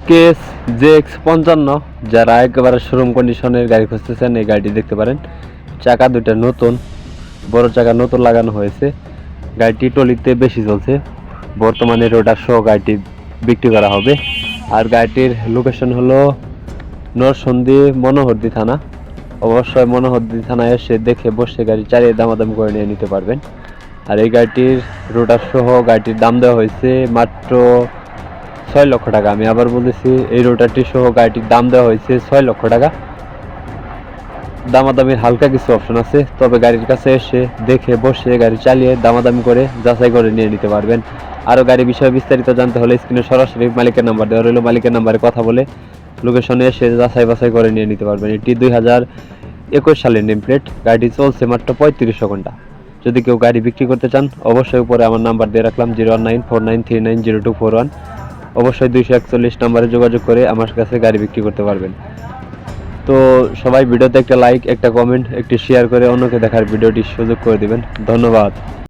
Case JX55, যারা একেবারে showroom কন্ডিশনের গাড়ি খুঁজতেছেন এই গাড়িটি দেখতে পারেন। চাকা দুটা নতুন, বড় চাকা নতুন লাগানো হয়েছে। গাড়িটি টলিতে বেশি চলছে, বর্তমানে রোডার সহ গাড়িটি বিক্রি করা হবে। আর গাড়িটির লোকেশন হলো নরসন্দী মনোহরদী থানা। অবশ্যই মনোহরদী থানায় এসে দেখে বসে গাড়ি চালিয়ে দামাদাম করে নিয়ে নিতে পারবেন। আর এই গাড়িটির রোডার সহ গাড়িটির দাম দেওয়া হয়েছে মাত্র 6 লক্ষ টাকা। আমি আবার বলতেছি, এই রোটারটি সহ গাড়িটির দাম দেওয়া হয়েছে 6 লক্ষ টাকা। দামাদামির হালকা কিছু অপশন আছে, তবে গাড়ির কাছে এসে দেখে বসে গাড়ি চালিয়ে দামাদামি করে যাচাই করে নিয়ে নিতে পারবেন। আরও গাড়ি বিষয়ে বিস্তারিত জানতে হলে স্ক্রিনে সরাসরি মালিকের নাম্বার দেওয়া রইল, মালিকের নাম্বারে কথা বলে লোকেশনে এসে যাচাই বাছাই করে নিয়ে নিতে পারবেন। এটি 2021 সালের নেম প্লেট। গাড়িটি চলছে মাত্র 3500 ঘন্টা। যদি কেউ গাড়ি বিক্রি করতে চান অবশ্যই উপরে আমার নাম্বার দিয়ে রাখলাম 01949390241। অবশ্যই 241 নম্বরে যোগাযোগ করে আমার কাছে গাড়ি বিক্রি করতে পারবেন। তো সবাই ভিডিওতে একটা লাইক, একটা কমেন্ট, একটি শেয়ার করে অন্যকে দেখার ভিডিওটি সুযোগ করে দিবেন। ধন্যবাদ।